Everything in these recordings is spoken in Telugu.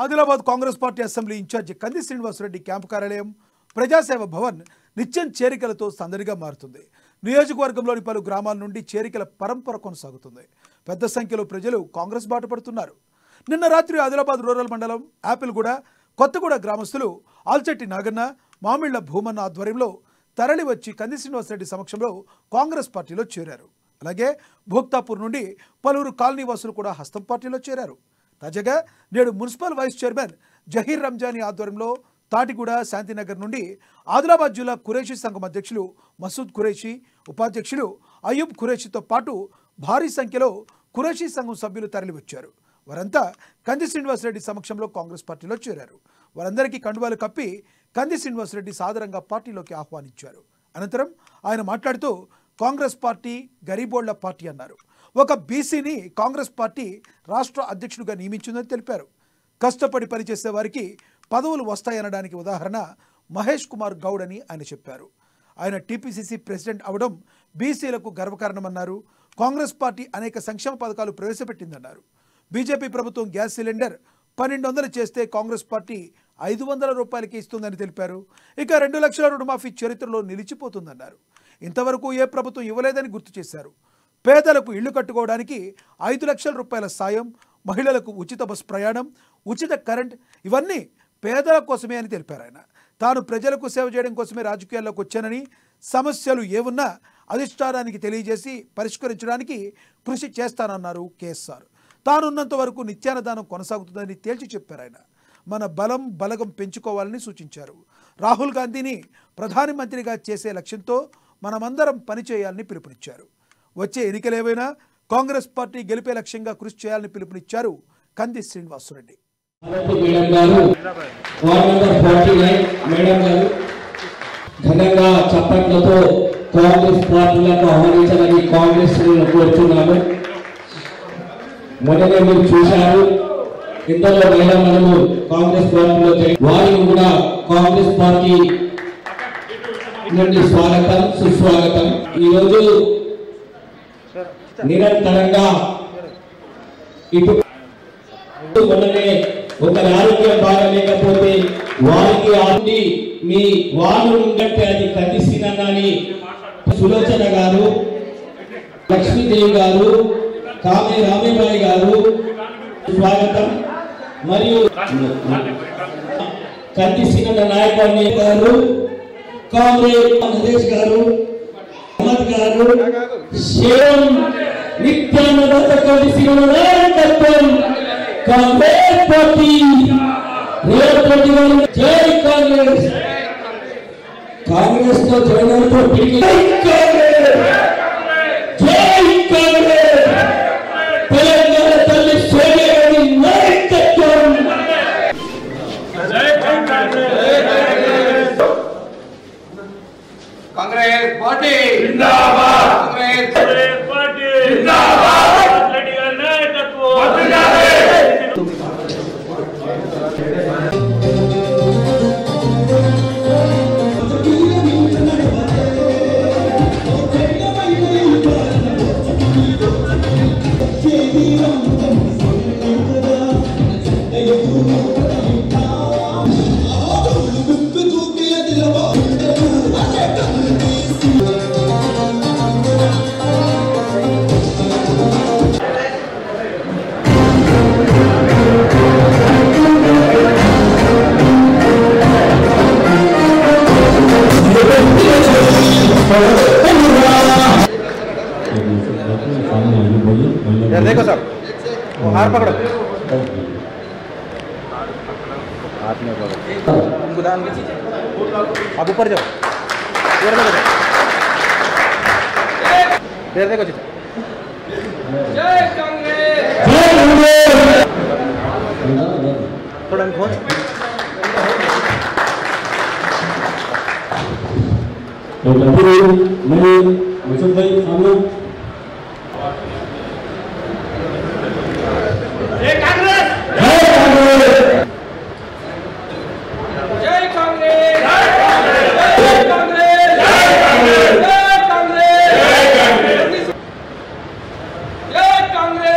Adilabad Congress party assembly incharge Kandi Srinivasa Reddy camp కార్యాలయం ప్రజాసేవ భవన్ నిత్యం చేరికలతో సందడిగా మారుతుంది. నియోజకవర్గంలోని పలు గ్రామాల నుండి చేరికల పరంపర కొనసాగుతుంది. పెద్ద సంఖ్యలో ప్రజలు కాంగ్రెస్ బాట పడుతున్నారు. నిన్న రాత్రి ఆదిలాబాద్ రూరల్ మండలం యాపిల్గూడ కొత్తగూడ గ్రామస్తులు ఆల్చెట్టి నాగన్న మామిళ్ల భూమన్న ఆధ్వర్యంలో తరలి వచ్చి కంది శ్రీనివాసరెడ్డి సమక్షంలో కాంగ్రెస్ పార్టీలో చేరారు. అలాగే భోక్తాపూర్ నుండి పలువురు కాలనీవాసులు కూడా హస్తం పార్టీలో చేరారు. తాజాగా నేడు municipal vice chairman Zaheer Ramzani ఆధ్వర్యంలో తాటిగూడ శాంతినగర్ నుండి ఆదిలాబాద్ జిల్లా ఖురేషీ సంఘం అధ్యక్షులు మసూద్ ఖురేషీ, ఉపాధ్యక్షులు అయ్యూబ్ ఖురేషీతో పాటు భారీ సంఖ్యలో ఖురేషీ సంఘం సభ్యులు తరలివచ్చారు. వారంతా కంది శ్రీనివాసరెడ్డి సమక్షంలో కాంగ్రెస్ పార్టీలో చేరారు. వారందరికీ కండువాలు కప్పి కంది శ్రీనివాసరెడ్డి సాదరంగా పార్టీలోకి ఆహ్వానించారు. అనంతరం ఆయన మాట్లాడుతూ కాంగ్రెస్ పార్టీ గరీబోళ్ల పార్టీ అన్నారు. ఒక బీసీని కాంగ్రెస్ పార్టీ రాష్ట్ర అధ్యక్షుడిగా నియమించిందని తెలిపారు. కష్టపడి పనిచేసే వారికి పదవులు వస్తాయనడానికి ఉదాహరణ మహేష్ కుమార్ గౌడ్ అని ఆయన చెప్పారు. ఆయన టీపీసీసీ ప్రెసిడెంట్ అవడం బీసీలకు గర్వకారణమన్నారు. కాంగ్రెస్ పార్టీ అనేక సంక్షేమ పథకాలు ప్రవేశపెట్టిందన్నారు. బీజేపీ ప్రభుత్వం గ్యాస్ సిలిండర్ 1200 చేస్తే కాంగ్రెస్ పార్టీ 500 రూపాయలకి ఇస్తుందని తెలిపారు. ఇక 2 లక్షల రుణమాఫీ చరిత్రలో నిలిచిపోతుందన్నారు. ఇంతవరకు ఏ ప్రభుత్వం ఇవ్వలేదని గుర్తు చేశారు. పేదలకు ఇళ్లు కట్టుకోవడానికి 5 లక్షల రూపాయల సాయం, మహిళలకు ఉచిత బస్ ప్రయాణం, ఉచిత కరెంట్ ఇవన్నీ పేదల కోసమే అని తెలిపారు. ఆయన తాను ప్రజలకు సేవ చేయడం కోసమే రాజకీయాల్లోకి వచ్చానని, సమస్యలు ఏమున్నా అధిష్టానానికి తెలియజేసి పరిష్కరించడానికి కృషి చేస్తానన్నారు కేఎస్ఆర్. తానున్నంత వరకు నిత్యాన్నదానం కొనసాగుతుందని తేల్చి చెప్పారు. ఆయన మన బలగం పెంచుకోవాలని సూచించారు. రాహుల్ గాంధీని ప్రధానమంత్రిగా చేసే లక్ష్యంతో మనమందరం పనిచేయాలని పిలుపునిచ్చారు. వచ్చే ఎన్నికలేవైనా కాంగ్రెస్ పార్టీ గెలిపే లక్ష్యంగా కృషి చేయాలని పిలుపునిచ్చారు కంది శ్రీనివాసరెడ్డి. ఘనంగా చప్పట్లతో కాంగ్రెస్ పార్టీలకు ఆహ్వానించాలని కాంగ్రెస్ కోరుతున్నాము. మొదట మీరు చూశారు, ఇద్దరు మహిళలు కాంగ్రెస్ పార్టీలో వారిని కూడా కాంగ్రెస్ పార్టీ నుండి స్వాగతం, సుస్వాగతం. ఈరోజు నిరంతరంగా ఇటు మొన్ననే ఒక ఆరోగ్యం బాగలేకపోతే వారికి ఆడి మీ వాళ్ళు ఉందంటే అది కందిసినని సులోచన గారు, లక్ష్మీదేవి గారు, కామే రామేబాయి గారు స్వాగతం. మరియు కందిసిన నాయకుని గారు, కాంగ్రెస్ నరేష్ గారు, అహ్మద్ గారు, శేరం నిత్యానంద కందిసిన నాయకత్వం కాంగ్రెస్ పార్టీ జై కాంగ్రెస్. కాంగ్రెస్ తో జగన్తో జై కాంగ్రెస్, జై కాంగ్రెస్. తెలంగాణ తల్లి సోనియా గాంధీ నాయకత్వం. కాంగ్రెస్ పార్టీ జిందాబాద్, కాంగ్రెస్ పార్టీ జిందాబాద్. రెడ్డి గారి నాయకత్వం వర్ధిల్లాలి. देखो सब हार पकड़ो, हाथ में पकड़ो, उनको दान आप ऊपर जाओ, इधर देखो, इधर देखो जी. जय कांग्रेस, थोड़ा खोज मसूद भाई सामने. जय कांग्रेस, जय कांग्रेस, जय कांग्रेस, जय कांग्रेस, जय कांग्रेस, जय कांग्रेस.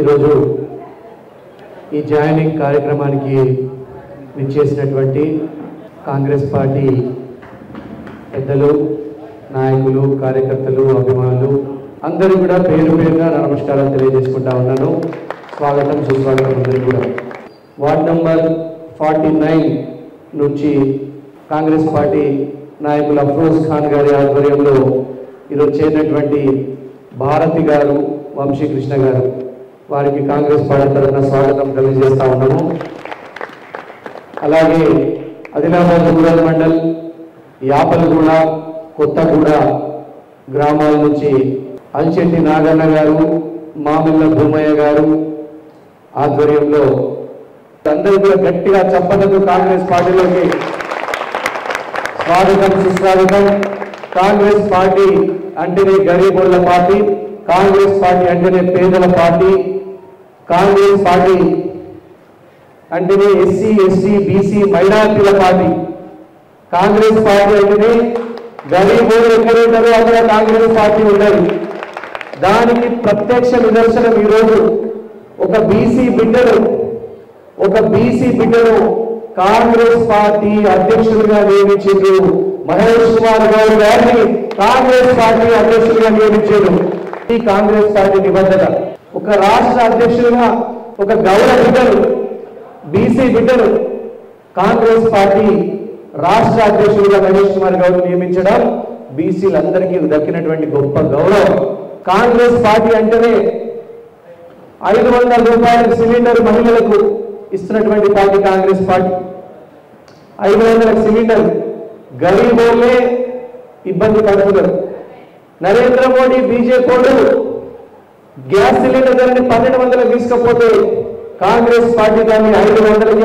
ఈరోజు ఈ జాయినింగ్ కార్యక్రమానికి విచ్చేసినటువంటి కాంగ్రెస్ పార్టీ పెద్దలు, నాయకులు, కార్యకర్తలు, అభిమానులు అందరూ కూడా పేరు పేరుగా నమస్కారాలు తెలియజేసుకుంటా ఉన్నాను. స్వాగతం, సుస్వాగతం అందరూ కూడా. వార్డ్ నంబర్ 49 నుంచి కాంగ్రెస్ పార్టీ నాయకులు అఫ్రోజ్ ఖాన్ గారి ఆధ్వర్యంలో ఈరోజు చేరినటువంటి భారతి గారు, వంశీకృష్ణ గారు, వారికి కాంగ్రెస్ పార్టీ తరఫున స్వాగతం తెలియజేస్తా ఉన్నాము. అలాగే ఆదిలాబాద్ రూరల్ మండల్, యాపలగూడ, కొత్తగూడ గ్రామాల నుంచి అల్చెట్టి నాగన్న గారు, మామిళ్ళ భూమయ్య గారు ఆధ్వర్యంలో అందరూ కూడా గట్టిగా చప్పట్లతో కాంగ్రెస్ పార్టీలోకి స్వాగతం, సుస్వాగతం. కాంగ్రెస్ పార్టీ అంటేనే గరీబోళ్ల పార్టీ, కాంగ్రెస్ పార్టీ అంటేనే పేదల పార్టీ, కాంగ్రెస్ పార్టీ అంటేనే ఎస్సీ, ఎస్టీ, బీసీ, మైనారిటీల పార్టీ. కాంగ్రెస్ పార్టీ అంటేనే గరీబోళ్లు ఎక్కడుంటారో అక్కడ కాంగ్రెస్ పార్టీ ఉండదు. దానికి ప్రత్యక్ష నిదర్శనం ఈరోజు ఒక బీసీ బిడ్డను కాంగ్రెస్ పార్టీ అధ్యక్షుడిగా నియమించారు. మహేష్ కుమార్ గౌడ్ గారిని కాంగ్రెస్ పార్టీ అధ్యక్షుడిగా నియమించారు. ఈ కాంగ్రెస్ పార్టీ నిబంధన. ఒక రాష్ట్ర అధ్యక్షుడిగా ఒక గౌరవ బిడ్డను, బీసీ బిడ్డను కాంగ్రెస్ పార్టీ రాష్ట్ర అధ్యక్షుడిగా మహేష్ కుమార్ గౌడ్ నియమించడం బీసీలందరికీ దక్కినటువంటి గొప్ప గౌరవం. కాంగ్రెస్ పార్టీ అంటేనే 500 రూపాయల సిలిండర్ మహిళలకు ఇస్తున్నటువంటి పార్టీ కాంగ్రెస్ పార్టీ. 500 సిలిండర్ గరీబోళ్లే ఇబ్బంది పడుతున్నారు. Narendra Modi BJP gas cylinder ధరని 1200 తీసుకపోతే కాంగ్రెస్ పార్టీ దాన్ని 500కి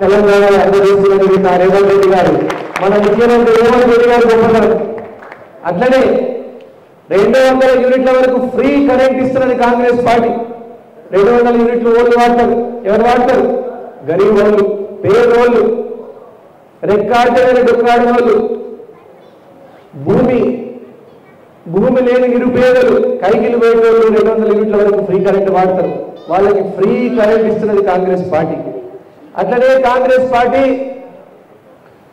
తెలంగాణలో అందజేస్తున్నది రేవంత్ రెడ్డి గారు, మన ముఖ్యమంత్రి రేవంత్ రెడ్డి గారు గొప్పతనం. అట్లనే 200 యూనిట్ల వరకు ఫ్రీ కరెంట్ ఇస్తున్నది కాంగ్రెస్ పార్టీ. 200 యూనిట్లు ఓళ్ళు వాడతారు. ఎవరు వాడతారు? గరీబ్ వాళ్ళు, పేదోళ్ళు, రెక్కాడితే డొక్కాడిన వాళ్ళు, భూమి లేని నిరుపేదలు, కైకిలు పోయిన వాళ్ళు 200 యూనిట్ల వరకు ఫ్రీ కరెంట్ వాడతారు. వాళ్ళకి ఫ్రీ కరెంట్ ఇస్తున్నది కాంగ్రెస్ పార్టీ. అట్లనే కాంగ్రెస్ పార్టీ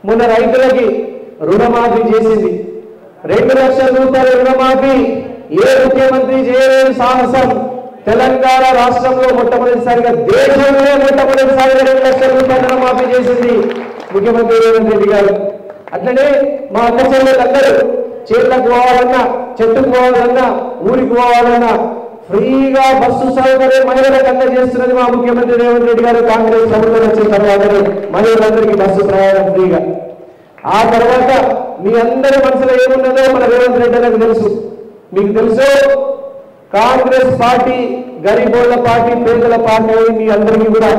మొన్న రైతులకి రుణమాఫీ చేసింది. 2 లక్షల రూపాయల రుణమాఫీ ఏ ముఖ్యమంత్రి చేయలేని సాహసం తెలంగాణ రాష్ట్రంలో మొట్టమొదటిసారిగా, దేశంలో మొట్టమొదటిసారిగా 2 లక్షల రూపాయల రుణమాఫీ చేసింది ముఖ్యమంత్రి రేవంత్ రెడ్డి గారు. అట్లనే మా అక్క చెల్లెలందరూ చేతులకు పోవాలన్నా, చెట్టుకు పోవాలన్నా, ఊరికి పోవాలన్నా ఫ్రీగా బస్సు సౌకర్యం మహిళలకు అందజేస్తున్నది మా ముఖ్యమంత్రి రేవంత్ రెడ్డి గారు. కాంగ్రెస్ ప్రభుత్వం వచ్చిన తర్వాతనే మహిళలందరికీ బస్సు ప్రయాణం ఫ్రీగా. ఆ తర్వాత మీ అందరి మనసులో ఏమున్నదో మన రేవంత్ రెడ్డి గారికి తెలుసు. మీకు తెలుసు, కాంగ్రెస్ పార్టీ గరీబోళ్ల పార్టీ, పేదల పార్టీ అని మీ అందరికీ కూడా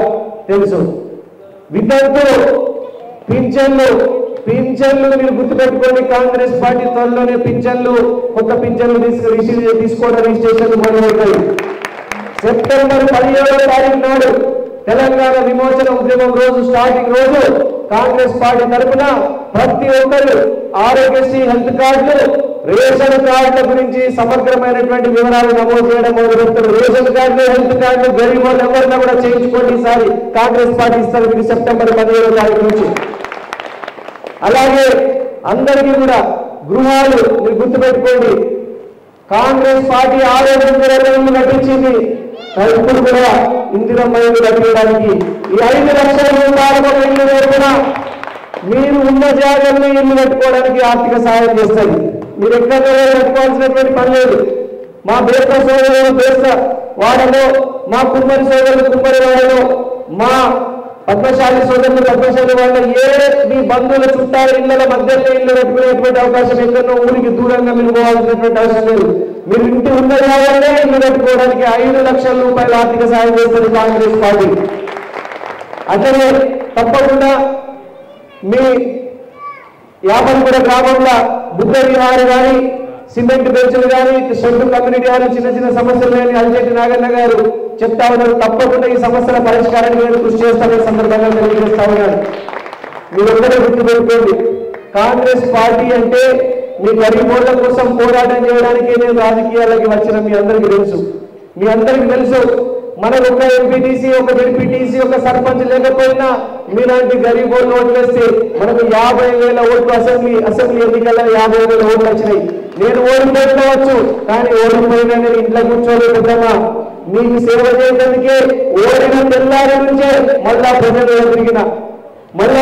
తెలుసు. వితంతులు పింఛన్లు మీరు గుర్తుపెట్టుకోండి. కాంగ్రెస్ పార్టీ త్వరలోనే కొత్త పింఛన్లు తీసుకోవడం రిజిస్ట్రేషన్ మొదలవుతాయి. సెప్టెంబర్ 17వ తారీఖు నాడు తెలంగాణ విమోచన ఉద్యమం రోజు, స్టార్టింగ్ రోజు కాంగ్రెస్ పార్టీ తరఫున ప్రతి ఒక్కరు ఆరోగ్యశ్రీ, హెల్త్ కార్డులు, రేషన్ కార్డుల గురించి సమగ్రమైనటువంటి వివరాలు నమోదు చేయడం మొదలుపెడతారు. రేషన్ కార్డులు, హెల్త్ కార్డులు గరీబ్ వాళ్ళు ఎవరైనా కూడా చేయించుకోండి. ఈసారి కాంగ్రెస్ పార్టీ ఇస్తారు మీకు సెప్టెంబర్ 17వ తారీఖు నుంచి. అలాగే అందరికీ కూడా గృహాలు మీరు గుర్తుపెట్టుకోండి. కాంగ్రెస్ పార్టీ 6 ఇళ్ళు కట్టించింది. ఇప్పుడు కూడా ఇందిరమ్మ ఇల్లు కట్టించడానికి ఈ 5 లక్షల రూపాయల ఇల్లు వేసుకున్న మీరు ఉన్న జాగాల్లో ఇల్లు కట్టుకోవడానికి ఆర్థిక సహాయం చేస్తుంది. మీరు ఎక్కడ కట్టుకోవాల్సినటువంటి పని లేదు. మా బేస్త సోదరులు బేస్త వాడలో, మా కుమ్మరి సోదరులు కుమ్మరి వాడలో, మా పద్మశాలి సోదరులు పద్మశాలి వాళ్ళ మీ బంధువుల చుట్టాల ఇళ్ల మధ్యలో ఇల్లు కట్టుకునేటువంటి అవకాశం ఎక్కడో ఊరికి దూరంగా మీరు పోవాల్సినటువంటి అవసరం లేదు. మీరు ఇంటి ఉన్న జాగానే ఇల్లు కట్టుకోవడానికి 5 లక్షల రూపాయల ఆర్థిక సాయం చేస్తుంది కాంగ్రెస్ పార్టీ. అట్లనే తప్పకుండా మీ యాపలగూడ గ్రామంలో బుద్ధ విహారం కానీ, సిమెంట్ బెంచులు కానీ, షెడ్డు కమ్యూనిటీ హాల్ చిన్న చిన్న సమస్యలు కానీ అల్చెట్టి నాగన్న గారు చెప్తా ఉన్నారు. తప్పకుండా ఈ సమస్యల పరిష్కారానికి నేను కృషి చేస్తానని సందర్భంగా తెలియజేస్తా ఉన్నాను. మీరందరూ గుర్తుపెట్టుకోండి, కాంగ్రెస్ పార్టీ అంటే మీ గరీబోళ్ల కోసం పోరాటం చేయడానికి నేను రాజకీయాలకి వచ్చిన మీ అందరికీ తెలుసు. మీ అందరికీ తెలుసు, మనకు ఒక ఎంపీటీసీ, ఒక జెడ్పీటీసీ, ఒక సర్పంచ్ లేకపోయినా మీలాంటి గరీబ్ ఓట్లు ఓట్లేస్తే మనకు 50,000 ఓట్లు అసెంబ్లీ ఎన్నికల్లో 50,000 ఓట్లు వచ్చినాయి. నేను ఓడిపోవచ్చు, కానీ ఓడిపోయినా నేను ఇంట్లో కూర్చోలేకపోతున్నా. మీకు సేవ చేయడానికే ఓడిన తెల్లారి నుంచే మళ్ళా ప్రజలు తిరిగిన, మళ్ళా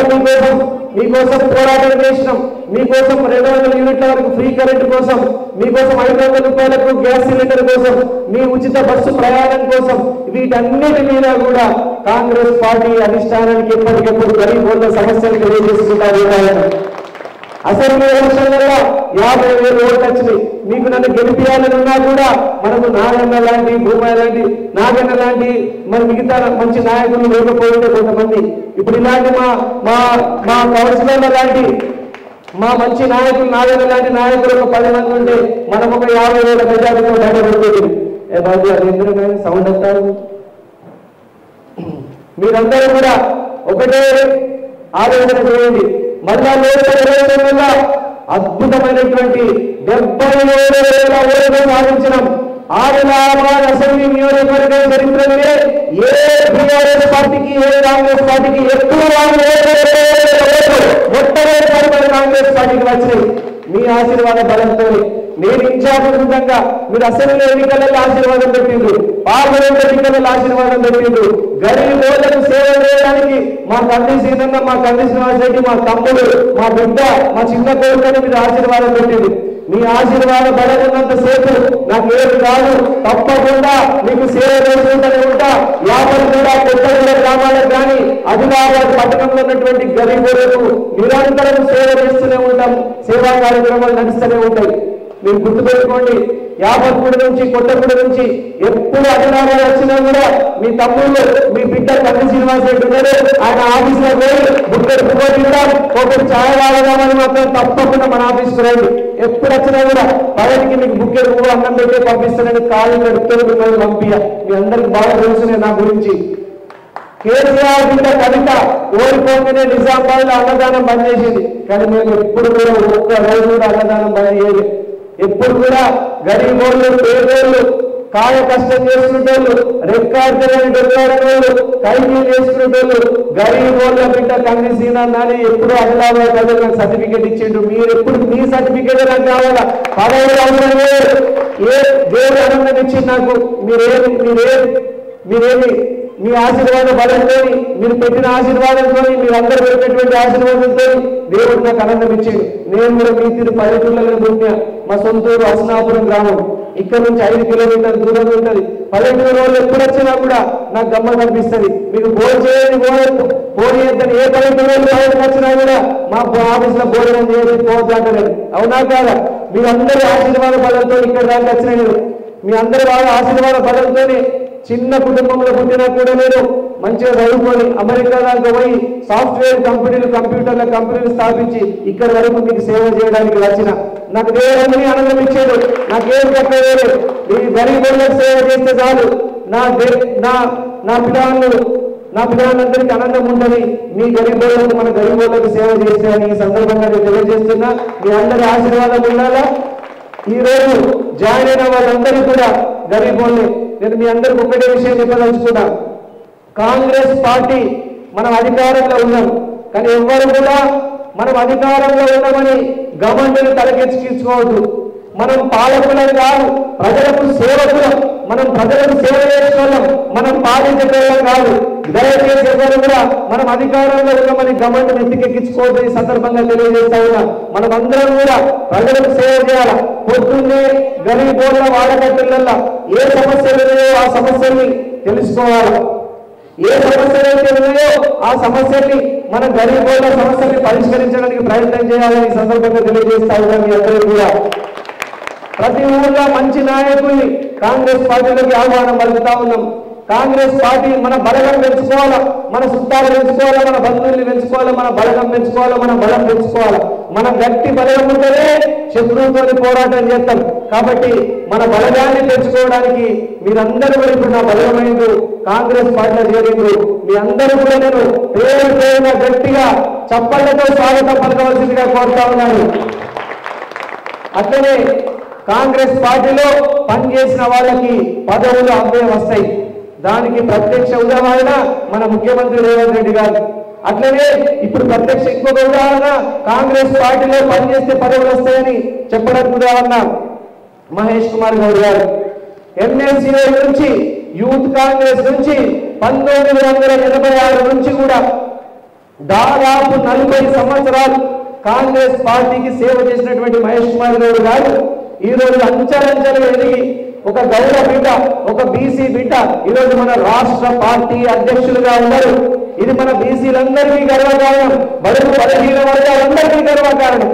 మీకోసం పోరాటం చేసినాం. మీకోసం 200 యూనిట్ల వరకు ఫ్రీ కరెంట్ కోసం, మీకోసం 500 రూపాయలకు గ్యాస్ సిలిండర్ కోసం, మీ ఉచిత బస్సు ప్రయాణం కోసం, వీటన్నిటి మీద కూడా కాంగ్రెస్ పార్టీ అధిష్టానానికి ఎప్పటికెప్పుడు గరీబ్ సమస్యలు తెలియజేసుకుంటారు. అసెంబ్లీ ఎలక్షన్లలో 50,000 ఓట్లు వచ్చినాయి. మీకు నన్ను గెలిపియాలని ఉన్నా కూడా మనకు నాగన్న లాంటి, భూమయ్య లాంటి, నాగన్న లాంటి మరి మిగతా మంచి నాయకులు లేకపోతే కొంతమంది, ఇప్పుడు ఇలాంటి మా కౌన్సిలర్ల లాంటి మా మంచి నాయకులు, నాగన్న లాంటి నాయకులు ఒక 10 మంది ఉంటే మనం ఒక 50,000 మెజారిటీతో బయటపడుతుంది. బాబు అది ఎందుకు కానీ సౌండ్ వస్తారు. మీరందరూ కూడా ఒకటే ఆలోచన చేయండి. మళ్ళా లోకల్ అద్భుతమైనటువంటి 77,000 ఓట్లు సాధించడం ఆదిలాబాద్ అసెంబ్లీ నియోజకవర్గం చరిత్రలోనే ఏ బీఆర్ఎస్ పార్టీకి, ఏ కాంగ్రెస్ పార్టీకి ఎక్కువ మొట్టమొదటి కాంగ్రెస్ పార్టీకి వచ్చినాయి. మీ ఆశీర్వాద బలంతో నేను ఇన్ఛార్జ్ విధంగా మీరు అసెంబ్లీ ఎన్నికలలో ఆశీర్వాదం పెట్టిండ్రు, పార్లమెంట్ ఎన్నికలలో ఆశీర్వాదం పెట్టిండ్రు. గరీబ్ ఓట్లకు సేవ చేయడానికి మా కంది సీనన్న, మా కంది శ్రీనివాస్ రెడ్డి, మా తమ్ముడు, మా బిడ్డ, మా చిన్న కొడుకుని మీరు ఆశీర్వాదం పెట్టిండ్రు. మీ ఆశీర్వాద బలమున్నంత సేపు నాకేమి కాదు, తప్పకుండా మీకు సేవ చేసుకుంటూనే ఉంటా. యాభై కూడా కొత్తగూడ గ్రామాలకు కానీ ఆదిలాబాద్ పట్టణంలో ఉన్నటువంటి గరీబులకు నిరంతరం సేవ చేస్తూనే ఉంటాం. సేవా కార్యక్రమాలు నడుస్తూనే ఉంటాయి. మీరు గుర్తుపెట్టుకోండి, యాభత్గూడ నుంచి, కొత్తగూడ నుంచి ఎప్పుడు ఆదిలాబాద్ వచ్చినా కూడా మీ తమ్ముళ్ళు, మీ బిడ్డ కంది శ్రీనివాస్ రెడ్డి ఉన్నారు. ఆయన ఆఫీసులో పోయి బుక్కడి పువ్వు తింటాం, ఒకటి ఛాయ్ తాగదామని మాత్రం తప్పకుండా మన ఆఫీస్కి రండి. ఎప్పుడు వచ్చినా కూడా పదవికి మీకు బుక్కెడు పువ్వు అన్నం పెట్టి పంపిస్తానని కాళ్ళు నడుపుతూ మిమ్మల్ని పంపియ. మీ అందరికి బాగా తెలుసునే నా గురించి. కేసీఆర్ బిడ్డ కవిత ఓడిపోగానే నిజామాబాద్ లో అన్నదానం బంద్ చేసింది, కానీ మేము ఎప్పుడు కూడా ఒక్క రోజు కూడా అన్నదానం బంద్ చేయలేదు. ఎప్పుడు కూడా గరీబోళ్ళు, పేదోళ్ళు, కాయ కష్టం చేసుకునేటోళ్ళు, రెక్కార్జనని డొక్కాడేవాళ్ళు, కైకీలు చేసుకునేటోళ్ళు గరీబోళ్ళ బిడ్డ కంది సీనన్నాని ఎప్పుడు ఆదిలాబాద్ ప్రజలు నాకు సర్టిఫికేట్ ఇచ్చిండ్రు. మీరు ఎప్పుడు మీ సర్టిఫికేట్ నాకు కావాలా? పదవి అవసరం లేదు. ఏ దేవుడు ఆనందం ఇచ్చింది నాకు? మీరేమి మీ ఆశీర్వాద బలంతో, మీరు పెట్టిన ఆశీర్వాదంతో, మీరందరూ పెట్టినటువంటి ఆశీర్వాదంతో దేవుడు నాకు ఆనందం ఇచ్చింది. నేను కూడా మీ తీరు పల్లెటూళ్ళలో పుట్టిన, మా సొంతూరు అసనాపురం గ్రామం, ఇక్కడ నుంచి 5 కిలోమీటర్ల దూరం ఉంటుంది. పల్లెటూరు వాళ్ళు ఎప్పుడు వచ్చినా కూడా నాకు గమ్మ కనిపిస్తుంది. మీకు భోజనం చేయండి, పోనీయద్దని ఏ పల్లెటూరు వాళ్ళు వచ్చినా కూడా మా ఆఫీసులో భోజనం చేసి పోవద్దంటలేదు. అవునా కాదా? మీ అందరి ఆశీర్వాద బలంతో ఇక్కడ దాకా వచ్చిన నేను, మీ అందరి వాళ్ళ ఆశీర్వాద బలంతోనే చిన్న కుటుంబంలో పుట్టినా కూడా నేను మంచిగా చదువుకొని అమెరికా దాకా పోయి సాఫ్ట్వేర్ కంపెనీలు, కంప్యూటర్ల కంపెనీలు స్థాపించి ఇక్కడ వరకు మీకు సేవ చేయడానికి వచ్చిన. నాకు దేవుడిని ఆనందం ఇచ్చాడు. నాకేం చెప్పలేదు, ఈ గరీబులకు సేవ చేస్తే చాలు నా పిల్లలందరికీ ఆనందం ఉంటుంది. మీ గరీబులకు, మన గరీబులకు సేవ చేస్తే అని ఈ సందర్భంగా నేను తెలియజేస్తున్నా. మీ అందరి ఆశీర్వాదం ఉండాలా. ఈ రోజు జాయిన్ అయిన వాళ్ళందరూ కూడా గరీబుల్ని. నేను మీ అందరికి ఒకటే విషయం చెప్పదలుచుకున్నా, కాంగ్రెస్ పార్టీ మనం అధికారంలో ఉన్నాం, కానీ ఎవ్వరు కూడా మనం అధికారంలో ఉన్నామని గవర్నమెంట్ తలకెచ్చుకోవద్దు. మనం పాలకులం కాదు, ప్రజలకు సేవకులం. మనం ప్రజలకు సేవ చేసుకోలేం, మనం పాలించడం కాదు. దయచేసి ఎవరు కూడా మనం అధికారంలో ఉన్నామని గవర్నమెంట్ ఎత్తికెక్కించుకోవద్దు. ఈ సందర్భంగా తెలియజేస్తా ఉన్నా, మనం అందరం కూడా ప్రజలకు సేవ చేయాలి. పొద్దున్నే గరీబోళ్ళ వాడకట్టులలో ఏ సమస్యలు ఉన్నాయో ఆ సమస్యల్ని తెలుసుకోవాలి. ఏ సమస్యలు అయితే ఉన్నాయో ఆ సమస్యల్ని మన గరీబోళ్ళ సమస్యల్ని పరిష్కరించడానికి ప్రయత్నం చేయాలని ఈ సందర్భంగా తెలియజేస్తా ఉన్నాం. మీ అందరూ కూడా ప్రతి ఊళ్ళో మంచి నాయకుల్ని కాంగ్రెస్ పార్టీలోకి ఆహ్వానం పలుకుతా ఉన్నాం. కాంగ్రెస్ పార్టీ మన బలగం పెంచుకోవాలా, మన చుట్టాలు పెంచుకోవాలా, మన బంధువుల్ని పెంచుకోవాలా, మన బలగం పెంచుకోవాలా, మన బలం పెంచుకోవాలా. మన గట్టి బలగం ఉంటేనే శత్రువుతో పోరాటం చేస్తాం. కాబట్టి మన బలగాన్ని పెంచుకోవడానికి మీరందరూ కూడా ఇప్పుడు నా బలమైంది కాంగ్రెస్ పార్టీలో చేరిండ్రు. మీ అందరూ కూడా నేను పేరుగా గట్టిగా చప్పళ్లతో స్వాగతం పలకవలసిందిగా కోరుతా ఉన్నాను. అట్లనే కాంగ్రెస్ పార్టీలో పనిచేసిన వాళ్ళకి పదవులు అవే వస్తాయి. దానికి ప్రత్యక్ష ఉదాహరణ మన ముఖ్యమంత్రి రేవంత్ రెడ్డి గారు. అట్లనే ఇప్పుడు ప్రత్యక్ష ఇంకొక ఉదాహరణ కాంగ్రెస్ పార్టీలో పనిచేస్తే పదవులు వస్తాయని చెప్పడానికి ఉదాహరణ మహేష్ కుమార్ గౌడ్ గారు. ఎన్ఎస్సీ నుంచి యూత్ కాంగ్రెస్ నుంచి 1986 నుంచి కూడా దాదాపు 40 సంవత్సరాలు కాంగ్రెస్ పార్టీకి సేవ చేసినటువంటి మహేష్ కుమార్ గౌడ్ గారు ఈ రోజు అంచెలంచెలుగా ఎదిగి ఒక గౌడ బిడ్డ, ఒక బీసీ బిడ్డ ఈ రోజు మన రాష్ట్ర పార్టీ అధ్యక్షులుగా ఉన్నారు. ఇది మన బీసీలందరికీ గర్వకారణం, బడుగు బలహీన వర్గాలందరికీ గర్వకారణం.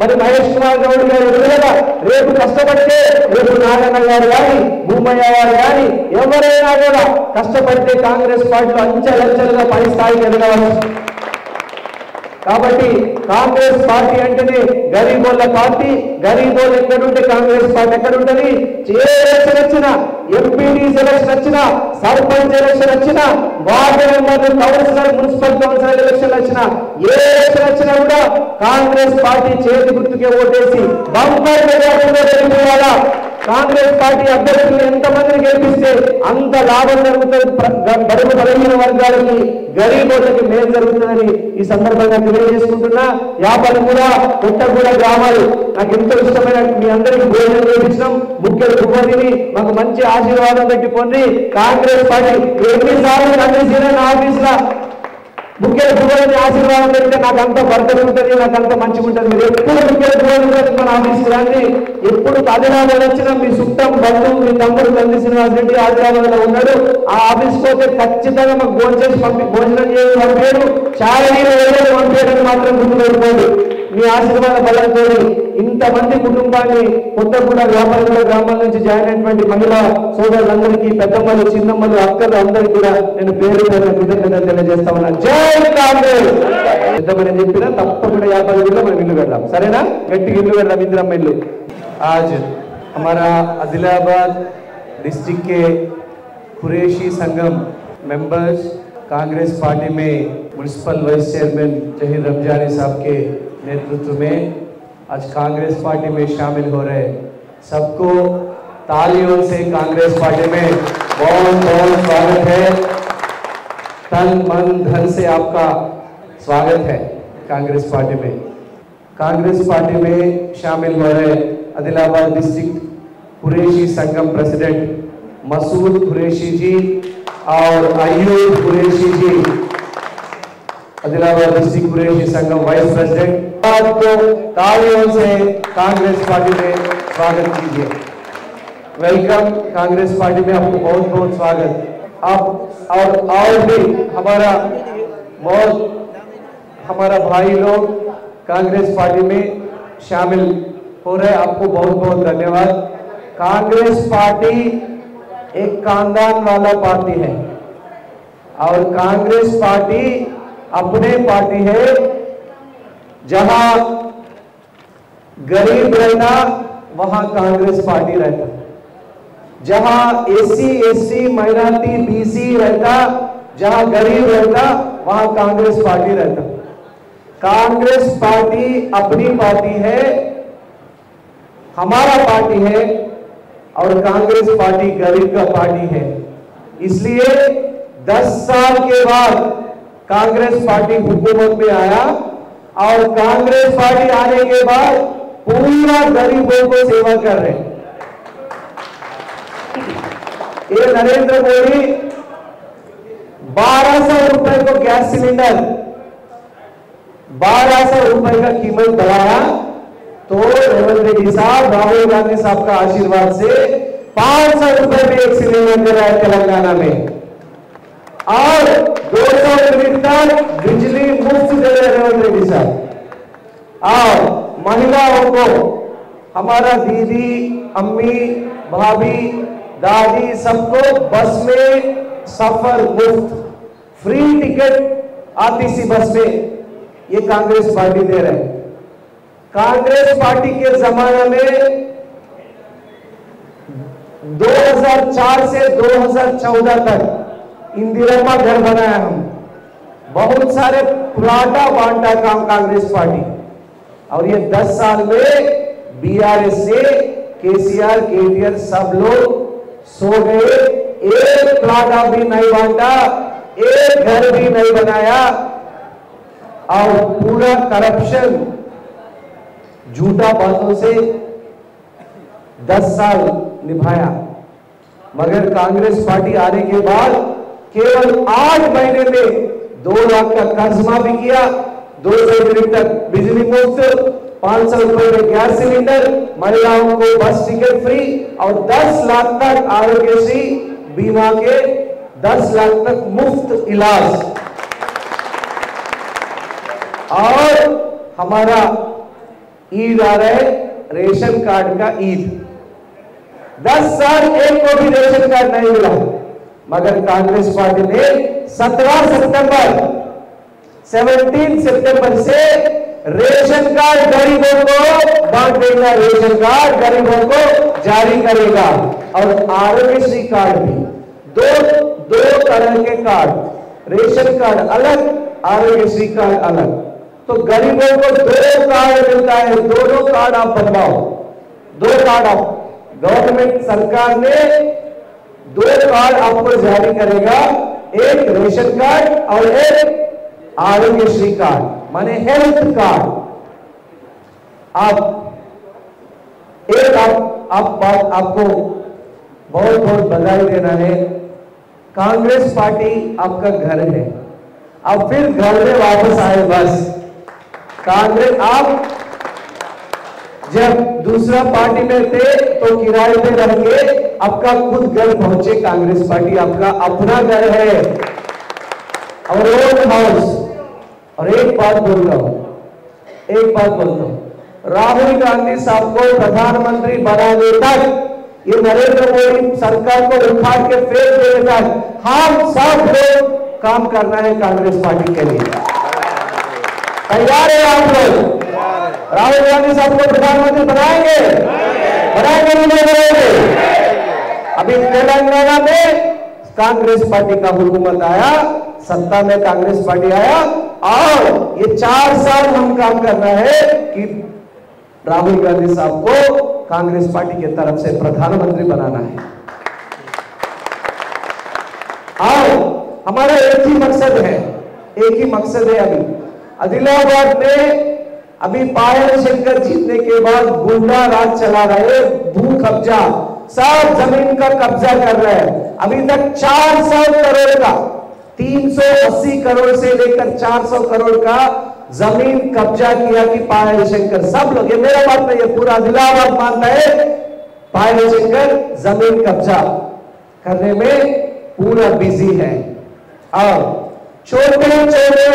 మరి మహేష్ కుమార్ గౌడ్ గారు ఎదురుగా రేపు కష్టపడితే రేపు నారాయణ గారు కానీ భూమయ్య గారు కానీ ఎవరైనా కూడా కష్టపడితే కాంగ్రెస్ పార్టీలో అంచెలంచెలుగా పై స్థాయికి ఎదగవచ్చు. కాబట్టి కాంగ్రెస్ పార్టీ అంటేనే గరీబోళ్ళ పార్టీ. గరీబోళ్ళు ఎక్కడుంటే కాంగ్రెస్ పార్టీ ఎక్కడ ఉంటుంది. ఏ ఎలక్షన్ వచ్చినా, ఎంపీటీ ఎలక్షన్ వచ్చినా, సర్పంచ్ ఎలక్షన్ వచ్చినా, వార్డు మెంబర్లు, కౌన్సిలర్, మున్సిపల్ కౌన్సిలర్ ఎలక్షన్ వచ్చినా, ఏ ఎలక్షన్ వచ్చినా కూడా కాంగ్రెస్ పార్టీ చేతి గుర్తుకే ఓటేసి బంపర్ మెజారిటీలో గెలిపేవాళ్ళ. కాంగ్రెస్ పార్టీ అభ్యర్థులు ఎంతమందిని గెలిపిస్తే అంత లాభం జరుగుతుంది. బడుగు బలహీన వర్గాలకి, గరీబోళ్ళకి మేలు జరుగుతుందని ఈ సందర్భంగా తెలియజేసుకుంటున్నా. యాపలగూడ, కొత్తగూడ గ్రామాలు నాకు ఎంతో ఇష్టమైన మీ అందరికీ భోజనం చేయించడం, ముఖ్యులు కుమారిని మాకు మంచి ఆశీర్వాదం పెట్టి పొంది కాంగ్రెస్ పార్టీ ఎన్నిసార్లు కనిపించిన ఆఫీస్ లా ముఖ్యులు కుమారిని ఆశీర్వాదం పెడితే నాకు అంత బర్తలు ఉంటుంది, నాకు అంత మంచిగా ఉంటుంది. మీరు ఎప్పుడు ముఖ్యులు కుమారి మన ఆఫీస్ రాండి. ఎప్పుడు ఆదిలాబాద్ వచ్చినా మీ చుట్టం బంధువు, మీ తమ్ముడు తండ్రి శ్రీనివాస్ రెడ్డి ఆదిలాబాద్ లో ఉన్నాడు. ఆ ఆఫీస్ పోతే ఖచ్చితంగా మాకు భోజనం చేసి పంపారు, చాయనీరు వేరే పంపేయడానికి మాత్రం గుర్తుపెట్టుకోండి. మీ ఆశీర్వాద బలంతో ఇంతమంది కుటుంబాన్ని కొత్తగూడ గ్రామాల నుంచి జాయిన్ అయినటువంటి మహిళా సోదరులందరికీ, పెద్దమ్మలు, చిన్నమ్మలు, అక్కలు అందరికీ కూడా నేను పేరు పేరు కృతజ్ఞతలు తెలియజేస్తా ఉన్నా. జై కాంగ్రెస్. పెద్దమని చెప్పినా తప్పకుండా 50 ఇళ్ళు మనం ఇల్లు కడదాం, సరేనా? గట్టిగా ఇల్లు కడదాం, ఇందిరమ్మ ఇల్లు. आज हमारा आदिलाबाद डिस्ट्रिक्ट के कुरैशी संगम मेंबर्स कांग्रेस पार्टी में municipal vice chairman Zaheer Ramzani साहब के नेतृत्व में आज कांग्रेस पार्टी में शामिल हो रहे सबको तालियों से कांग्रेस पार्टी में बहुत बहुत स्वागत है। तन मन धन से आपका स्वागत है कांग्रेस पार्टी में। कांग्रेस पार्टी में शामिल हो रहे आदिलाबाद डिस्ट्रिक्ट कुरैशी संगम प्रेसिडेंट मसूद कुरैशी जी और अयूब कुरैशी जी, आदिलाबाद डिस्ट्रिक्ट कुरैशी संगम वाइस प्रेसिडेंट, आपको तालियों से कांग्रेस पार्टी में स्वागत कीजिए। वेलकम कांग्रेस पार्टी में, आपको बहुत बहुत स्वागत। आप और भी हमारा भाई लोग कांग्रेस पार्टी में शामिल हो रहे, आपको बहुत बहुत धन्यवाद। कांग्रेस पार्टी एक खानदान वाला पार्टी है और कांग्रेस पार्टी अपने पार्टी है। जहां गरीब रहना वहां कांग्रेस पार्टी रहता, जहां एससी एसटी माइनॉरिटी बीसी रहता, जहां गरीब रहता वहां कांग्रेस पार्टी रहता। कांग्रेस पार्टी अपनी पार्टी है, हमारा पार्टी है और कांग्रेस पार्टी गरीब का पार्टी है। इसलिए 10 साल के बाद कांग्रेस पार्टी हुकूमत में आया और कांग्रेस पार्टी आने के बाद पूरा गरीबों को सेवा कर रहे हैं। ये नरेंद्र मोदी 1200 रुपए को गैस सिलेंडर 1200 रुपए का कीमत बढ़ाया तो रेवंत रेड्डी साहब, राहुल गांधी साहब का आशीर्वाद से 500 रुपए में एक सिलेंडर दे रहा है तेलंगाना में और 200 यूनिट तक बिजली मुफ्त दे रहे रेवंत रेड्डी साहब। और महिलाओं को हमारा दीदी, अम्मी, भाभी, दादी सबको बस में सफर मुफ्त, फ्री टिकट आती सी बस में, ये कांग्रेस पार्टी दे रहे हैं। कांग्रेस पार्टी के जमाने में 2004 से 2014 तक इंदिरा घर बनाया हम, बहुत सारे प्लाटा बांटा काम कांग्रेस पार्टी। और ये 10 साल में बीआरएस से केसीआर केटीआर सब लोग सो गए, एक प्लॉट भी नहीं बांटा, एक घर भी नहीं बनाया और पूरा करप्शन झूठा बातों से 10 साल निभाया। मगर कांग्रेस पार्टी आने के बाद केवल 8 महीने में 2 लाख का कर्ज माफी किया, 200 यूनिट तक बिजली मुफ्त, 500 रुपए में गैस सिलेंडर, महिलाओं को बस टिकट फ्री और 10 लाख तक आरोग्यश्री बीमा के 10 लाख तक मुफ्त इलाज। और हमारा ईद आ रहा है, रेशन कार्ड का ईद। 10 साल एक को भी रेशन कार्ड नहीं मिला, मगर कांग्रेस पार्टी ने 17 सितंबर से रेशन कार्ड गरीबों को बांट देगा, रेशन कार्ड गरीबों को जारी करेगा। और आरोग्यश्री कार्ड भी दो तरह के कार्ड, रेशन कार्ड अलग, आरोग्यश्री कार्ड अलग। तो गरीबों को 2 कार्ड मिलता है, दोनों कार्ड आप बनवाओ। 2 कार्ड आप, गवर्नमेंट सरकार ने 2 कार्ड आपको जारी करेगा, एक रेशन कार्ड और एक आरोग्यश्री कार्ड, माने हेल्थ कार्ड। आपको बहुत बहुत बधाई देना है। कांग्रेस पार्टी आपका घर है, अब फिर घर में वापस आए। बस कांग्रेस, आप जब दूसरा पार्टी में थे तो किराए पे रह के आपका खुद घर पहुंचे। कांग्रेस पार्टी आपका अपना घर है और ओन हाउस। और एक बात बोलता हूं, राहुल गांधी साहब को प्रधानमंत्री बनाने तक, ये नरेंद्र मोदी सरकार को उखाड़ के फेंक देने तक हम सब लोग काम करना है कांग्रेस पार्टी के लिए। तैयार है आप लोग? राहुल गांधी साहब को प्रधानमंत्री बनाएंगे नहीं बनाएंगे? अभी तेलंगाना में कांग्रेस पार्टी का हुकूमत आया, सत्ता में कांग्रेस पार्टी आया और ये 4 साल हम काम करना है कि राहुल गांधी साहब को कांग्रेस पार्टी की तरफ से प्रधानमंत्री बनाना है। और हमारा एक ही मकसद है। अभी आदिलाबाद में अभी पायल शंकर जीतने के बाद गुंडा राज चला रहे, भू कब्जा, सब जमीन का कब्जा कर रहे हैं। अभी तक 400 करोड़ का, 380 करोड़ से लेकर 400 करोड़ का जमीन कब्जा किया कि पायल शंकर, सब लोग, ये मेरा बात नहीं है, पूरा आदिलाबाद मानता है पायल शंकर जमीन कब्जा करने में पूरा बिजी है। और छोटे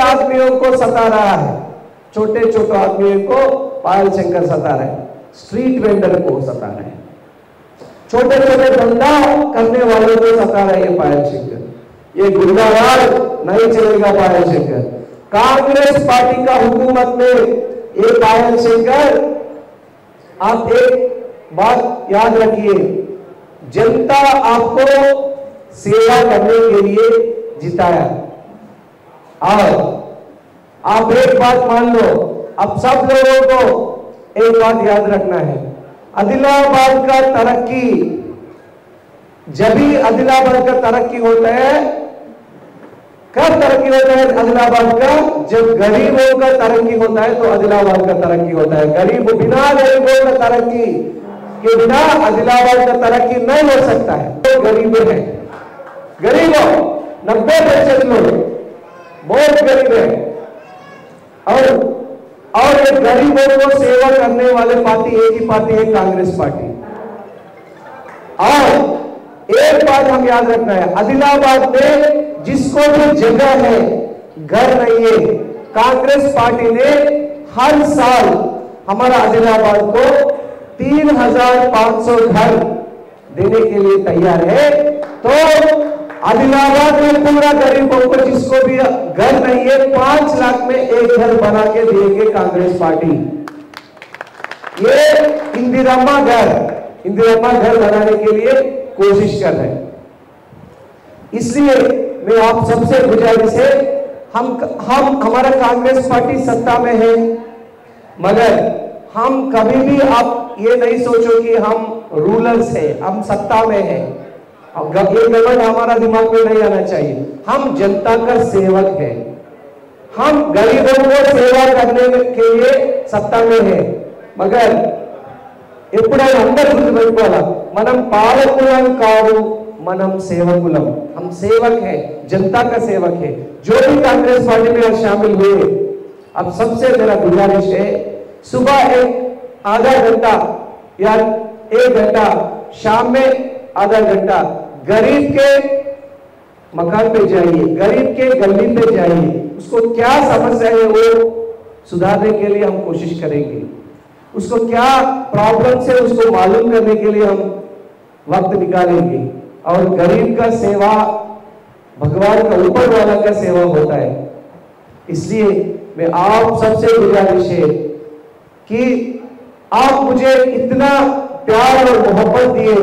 आदमियों को सता रहा है, छोटे आदमियों को पायल शंकर सता रहे, स्ट्रीट वेंडर को सता रहे, छोटे धंधा करने वालों को सता रहे ये पायल शंकर। ये गुंडाराज नहीं चलेगा पायल शंकर। कांग्रेस पार्टी का हुकूमत में ये पायल शंकर, आप एक बात याद रखिए, जनता आपको सेवा करने के लिए जिताया। और आप एक बात मान लो, अब सब लोगों को एक बात याद रखना है, आदिलाबाद का तरक्की, जब भी आदिलाबाद का तरक्की होता है, कब तरक्की होता है आदिलाबाद का? जब गरीबों का तरक्की होता है तो आदिलाबाद का तरक्की होता है। बिना गरीबों का तरक्की के बिना आदिलाबाद का तरक्की नहीं हो सकता है। तो गरीब है, गरीबों 90% लोग बहुत गरीब है। और ये गरीबों को सेवा करने वाले पार्टी एक ही पार्टी है, कांग्रेस पार्टी। और एक बात हम याद रखना है, आदिलाबाद में जिसको भी जगह है, घर नहीं है, कांग्रेस पार्टी ने हर साल हमारा आदिलाबाद को 3,500 घर देने के लिए तैयार है। तो आदिलाबाद में पूरा गरीबों को जिसको भी घर नहीं है, 5 लाख में एक घर बना के देंगे कांग्रेस पार्टी। ये इंदिरामा घर बनाने के लिए कोशिश कर रहे हैं। इसलिए मैं आप सबसे गुजारिश है, हमारा कांग्रेस पार्टी सत्ता में है, मगर हम कभी भी आप ये नहीं सोचो कि हम रूलर्स है, हम सत्ता में है। अब ये गवर्नमेंट हमारा दिमाग में नहीं आना चाहिए। हम जनता का सेवक है, हम गरीबों को सेवा करने के लिए सत्ता में है। मगर ఎప్పుడైనా అందరూ గుర్తుపెట్టుకోవాలా, మనం పాలకులం కాదు, మనం సేవకులం। हम सेवक है, जनता का सेवक है। जो भी कांग्रेस पार्टी में आज शामिल हुए, अब सबसे मेरा गुजारिश है, सुबह एक आधा घंटा या 1 घंटा, शाम में आधा घंटा गरीब के मकान पे जाइए, गरीब के गली पे जाइए, उसको क्या समस्या है वो सुधारने के लिए हम कोशिश करेंगे। उसको क्या प्रॉब्लम है उसको मालूम करने के लिए हम वक्त निकालेंगे। और गरीब का सेवा भगवान का ऊपर वाला का सेवा होता है। इसलिए मैं आप सबसे गुजारिश है कि आप मुझे इतना प्यार और मोहब्बत दिए,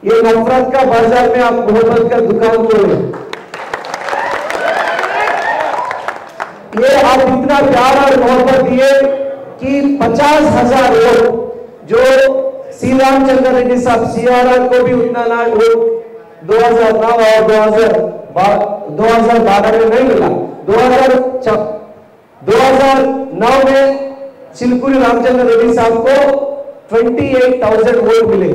ये नफरत का बाजार में आप मोहब्बत का दुकान खोले। ये आप इतना प्यार और मोहब्बत दिए कि 50,000 वोट जो सी रामचंद्र रेड्डी साहब CRR को भी उतना ना वोट 2009 और 2012 में नहीं मिला। 2009 में शिलपुरी रामचंद्र रेड्डी साहब को 28,000 वोट मिले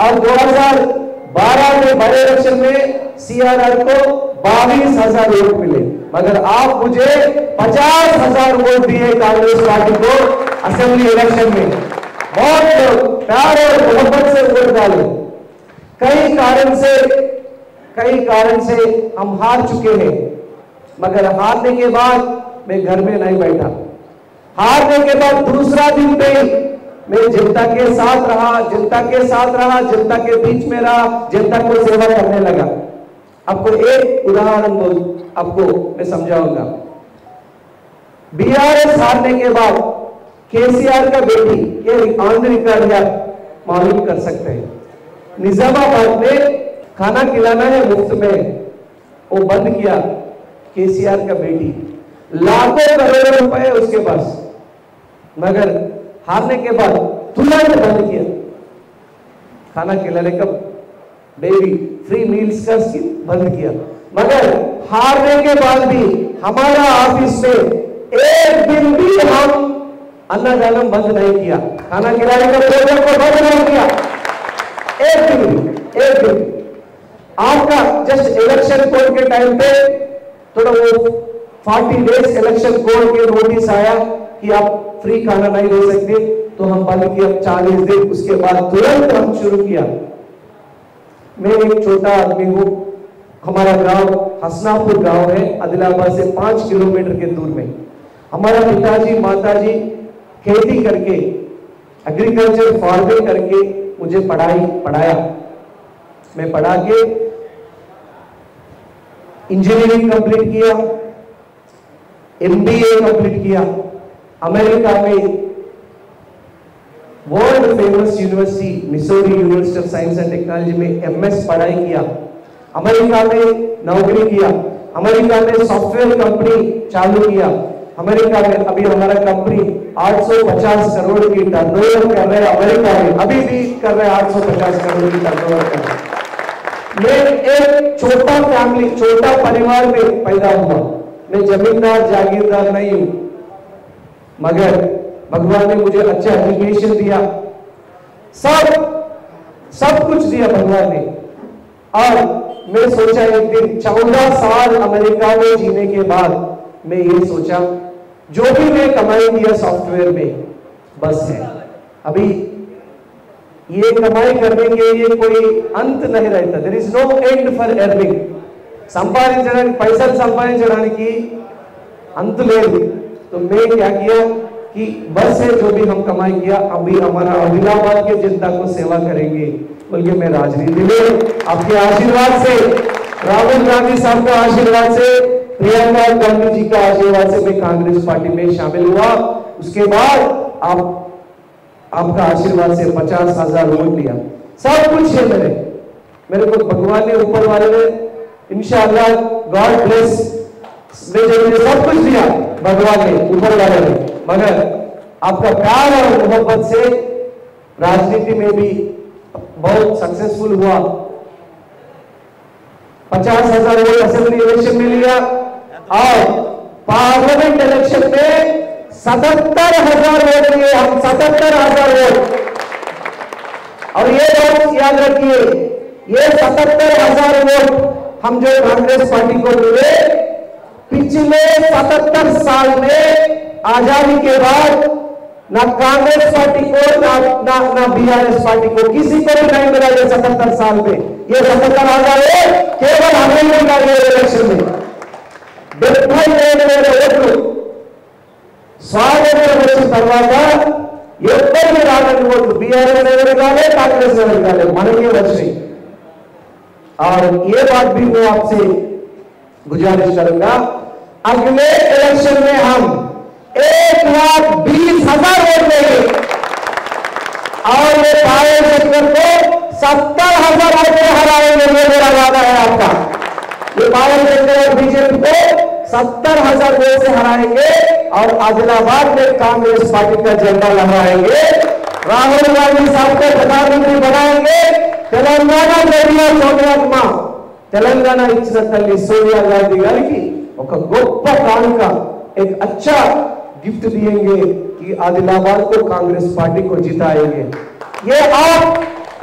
और 2012 में बड़े इलेक्शन में CRR को 22,000 वोट मिले। मगर आप मुझे 50,000 वोट दिए कांग्रेस पार्टी को असेंबली इलेक्शन में। बहुत प्यार और मोहब्बत से वोट डाले। कई कारण से हम हार चुके हैं, मगर हारने के बाद मैं घर में नहीं बैठा। हारने के बाद दूसरा दिन पे मैं जनता के साथ रहा, जनता के बीच में रहा, जनता को सेवा करने लगा। आपको एक उदाहरण आपको मैं समझाऊंगा। BRS हारने के बाद KCR का बेटी, ये ऑन रिकॉर्ड मालूम कर सकते हैं, निजामाबाद में खाना खिलाना है मुफ्त में, वो बंद किया। KCR का बेटी, लाखों करोड़ों रुपए उसके पास, मगर हारने के बाद तुरंत बंद किया खाना खिलाने का, बेबी फ्री मील्स का स्कीम बंद किया। मगर हारने के बाद भी हमारा ऑफिस में एक दिन भी हम अन्नदानम बंद नहीं किया, खाना खिलाने का प्रोग्राम को बंद नहीं किया, एक दिन। आपका जस्ट इलेक्शन कोड के टाइम पे थोड़ा वो 40 डेज इलेक्शन कोड के नोटिस आया कि आप फ्री खाना नहीं दे सकते, तो हम बंद किया 40 दिन। उसके बाद तुरंत हम शुरू किया। मैं एक छोटा आदमी हूं, हमारा गांव हसनापुर गांव है, आदिलाबाद से 5 किलोमीटर के दूर में। हमारा पिताजी माताजी खेती करके, एग्रीकल्चर फार्मिंग करके मुझे पढ़ाया। मैं पढ़ा के इंजीनियरिंग कंप्लीट किया, MBA कंप्लीट किया। अमेरिका में world famous university Missouri university of science and technology में MS पढ़ाई किया। अमेरिका में नौकरी किया, अमेरिका में सॉफ्टवेयर कंपनी चालू किया। अमेरिका में अभी हमारा कंपनी 850 करोड़ की टर्नओवर कर रहे हैं, अमेरिका में अभी भी कर रहे हैं 850 करोड़ की टर्नओवर कर रहे हैं। मैं एक छोटा परिवार में पैदा हुआ। मैं जमींदार जागीरदार नहीं हूं, मगर भगवान ने मुझे अच्छा एजुकेशन दिया, सब कुछ दिया भगवान ने। और मैं सोचा एक दिन 14 साल अमेरिका में जीने के बाद मैं ये सोचा जो भी मैं कमाई किया सॉफ्टवेयर में बस है। अभी ये कमाई करने के लिए कोई अंत नहीं रहता। There is no end for earning. సంపాదించడానికి పైసలు సంపాదించడానికి अंत లేదు। तो मैं क्या किया कि बस है जो भी हम कमाई किया अभी हमारा आदिलाबाद के जनता को सेवा करेंगे, बल्कि मैं राजनीति में आपके आशीर्वाद से, राहुल गांधी साहब का आशीर्वाद से, प्रियंका गांधी जी का आशीर्वाद से मैं कांग्रेस पार्टी में शामिल हुआ। उसके बाद आपका आशीर्वाद से 50,000 वोट लिया। सब कुछ है मेरे को भगवान ने, ऊपर वाले ने, इंशाअल्लाह गॉड ब्लेस, मुझे सब कुछ दिया भगवान ने, ऊपर वाले ने। मगर आपका प्यार और मोहब्बत से राजनीति में भी बहुत सक्सेसफुल हुआ। 50,000 वोट असेंबली इलेक्शन में लिया और पार्लियामेंट इलेक्शन में 77,000 वोट लिए हम, 77,000 वोट। और ये बात याद रखिए, ये 77,000 वोट हम जो कांग्रेस पार्टी को मिले, पिछले 77 साल में आजादी के बाद ना कांग्रेस पार्टी को ना बीआरएस पार्टी को किसी को भी नहीं मिला ये 77 साल में। ये 77,000 वोट केवल हमें मिला ये इलेक्शन में। 77,000 ఓట్లు స్వాగతం వచ్చిన తర్వాత ఎవ్వరికి రాని ఓట్లు बीआरएस ఎవరు కాలే, కాంగ్రెస్ ఎవరు కాలే, మనకే వచ్చాయి। और ये बात भी मैं आपसे गुजारिश करूंगा, अगले इलेक्शन में हम 1,20,000 वोट देंगे और ये पायल सेक्टर को 70,000 वोट से हराएंगे। ये मेरा वादा है आपका। ये पायल सेक्टर और बीजेपी को 70,000 वोट से हराएंगे और आदिलाबाद में कांग्रेस पार्टी का झंडा लहराएंगे। राहुल गांधी साहब को प्रधानमंत्री बनाएंगे। తెలంగాణ జరిగిన సోనియామ్మ, తెలంగాణ ఇచ్చిన తల్లి सोनिया गांधी గారికి ఒక గొప్ప కానుక, एक अच्छा गिफ्ट देंगे कि आदिलाबाद को कांग्रेस पार्टी को जिताएंगे। ये आप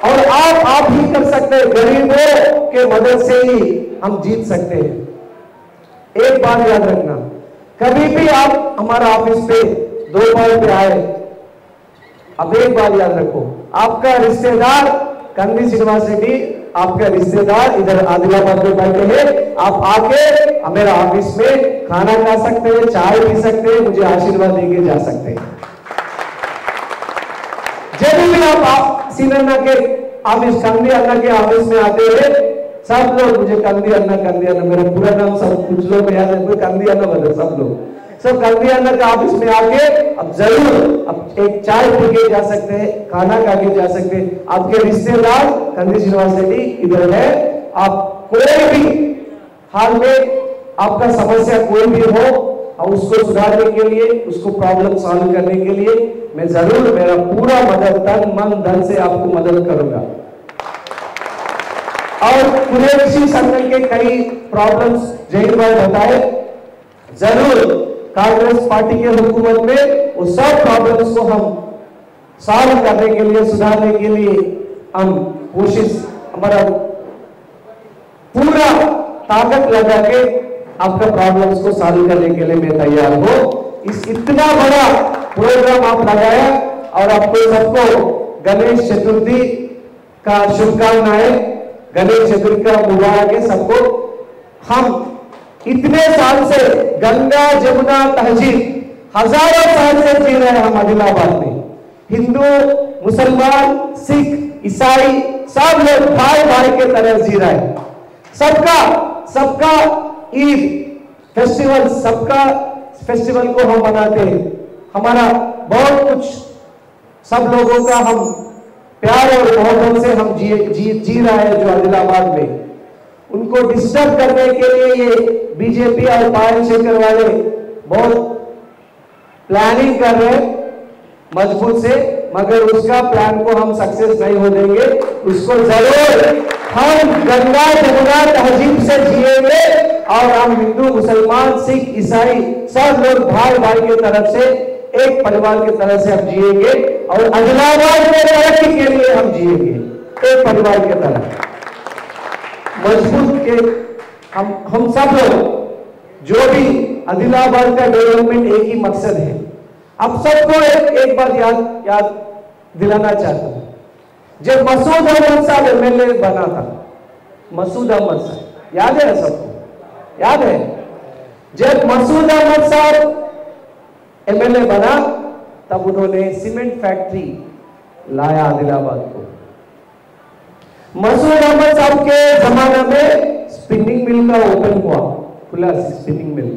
और आप ही कर सकते हैं। गरीबों के मदद से ही हम जीत सकते हैं। एक बात याद रखना, कभी भी आप हमारा ऑफिस पे दोपहर पे आए, अब एक बात याद रखो, आपका रिश्तेदार कंदी श्रीनिवास रेड्डी, आपका रिश्तेदार इधर आदिलाबाद में बैठे हैं। आप आके मेरा ऑफिस में खाना खा सकते हैं, चाय पी सकते हैं, मुझे आशीर्वाद देके जा सकते हैं। जब भी आप सीनन्ना के ऑफिस, कंदी अन्ना के ऑफिस में आते हैं, सब लोग मुझे कंदी अन्ना मेरा पूरा नाम सब कुछ लोग याद है, कंदी अन्ना बोले सब लोग, सब कंदी अन्ना के ऑफिस में आके अब जरूर अब एक चाय पी के जा सकते हैं, खाना खा के जा सकते हैं। आपके रिश्तेदार कंदी श्रीनिवास रेड्डी इधर है। आप कोई भी हाल में आपका समस्या कोई भी हो और उसको सुधारने के लिए, उसको प्रॉब्लम सॉल्व करने के लिए मैं जरूर मेरा पूरा मदद, तन मन धन से आपको मदद करूंगा। और कुरेशी संघ के कई प्रॉब्लम्स जहीर भाई बताए, जरूर कांग्रेस पार्टी के हुकूमत में वो सब प्रॉब्लम्स को हम सॉल्व करने के लिए, सुधारने के लिए हम कोशिश, हमारा पूरा ताकत लगा के आपका प्रॉब्लम्स को सॉल्व करने के लिए मैं तैयार हूं। इस इतना बड़ा प्रोग्राम आप लगाया और आपको सबको गणेश चतुर्थी का शुभकामनाएं, गणेश चतुर्थी का मुबारक है सबको। हम इतने साल से गंगा जमुना तहजीब हजारों साल से जी रहे हैं हम आदिलाबाद में। हिंदू, मुसलमान, सिख, ईसाई सब लोग भाई भाई के तरह जी रहे हैं। सबका ईद फेस्टिवल, सबका फेस्टिवल को हम मनाते हैं। हमारा बहुत कुछ सब लोगों का हम प्यार और मोहब्बत से हम जी रहे हैं जो आदिलाबाद में। उनको डिस्टर्ब करने के लिए ये बीजेपी और पायल शेखर वाले बहुत प्लानिंग कर रहे हैं मजबूत से, मगर उसका प्लान को हम सक्सेस नहीं हो देंगे। उसको जरूर हम गंगा जमुना तहजीब से जिएंगे और हम हिंदू, मुसलमान, सिख, ईसाई सब लोग भाई भाई की तरफ से, एक परिवार की तरह से हम जिएंगे और आदिलाबाद में तरक्की के लिए हम जिएंगे एक परिवार की तरह मजबूत के। हम सब लोग जो भी आदिलाबाद का डेवलपमेंट एक ही मकसद है। अब सबको एक बात याद दिलाना चाहता हूं, जब मसूद अहमद साहब एमएलए बना था, मसूद अहमद साहब याद है सबको, याद है जब मसूद अहमद साहब एमएलए बना तब उन्होंने सीमेंट फैक्ट्री लाया आदिलाबाद को। मसूद अहमद साहब के जमाने में स्पिनिंग मिल का ओपन हुआ, खुला स्पिनिंग मिल।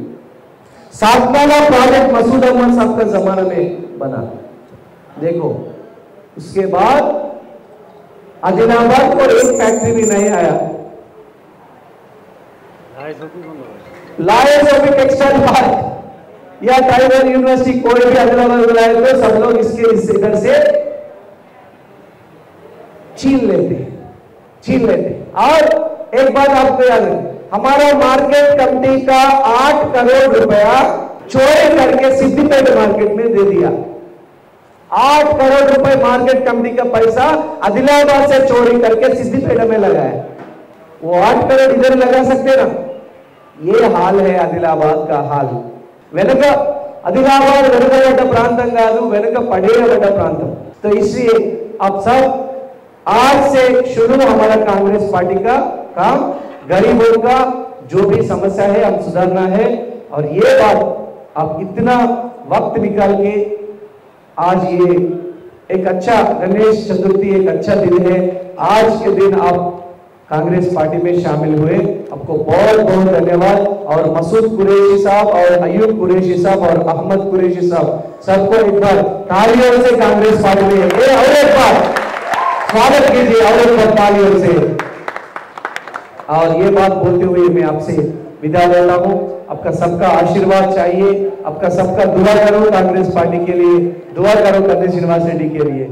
सातवाला प्रोजेक्ट मसूद अहमद साहब का जमाने में बना। देखो उसके बाद आदिलाबाद को एक फैक्ट्री भी नहीं आया। लायसोफी टेक्सटाइल पार्क या टाइगर यूनिवर्सिटी कोई भी आदिलाबाद बुलाए तो सब लोग इसके इधर से छीन लेते। और एक बात आपको याद है, हमारा मार्केट कमेटी का 8 करोड़ रुपया चोरी करके सिद्दीपेट मार्केट में दे दिया। 8 करोड़ रुपए मार्केट कमेटी का पैसा आदिलाबाद से चोरी करके सिद्दीपेट में लगाया। वो 8 करोड़ इधर लगा सकते ना? ये हाल है आदिलाबाद का हाल। వెనక आदिलाबाद వెనుకబడ్డ ప్రాంతం కాదు, వెనక పడేయబడ్డ ప్రాంతం। तो इसलिए अब सब आज से शुरू हमारा कांग्रेस पार्टी का काम, गरीबों का जो भी समस्या है हम सुधारना है। और ये बात आप इतना वक्त निकाल के, आज ये एक अच्छा गणेश चतुर्थी, एक अच्छा दिन है, आज के दिन आप कांग्रेस पार्टी में शामिल हुए, आपको बहुत बहुत धन्यवाद। और मसूद कुरैशी साहब और अयूब कुरैशी साहब और अहमद कुरैशी साहब, सबको एक बार तालियों से कांग्रेस पार्टी में और एक बार स्वागत कीजिए, और एक बार तालियों से। और ये बात बोलते हुए मैं आपसे विदा लेता हूं। आपका सबका आशीर्वाद चाहिए, आपका सबका दुआ करो कांग्रेस पार्टी के लिए, दुआ करो कन्या श्रीनिवास रेड्डी के लिए।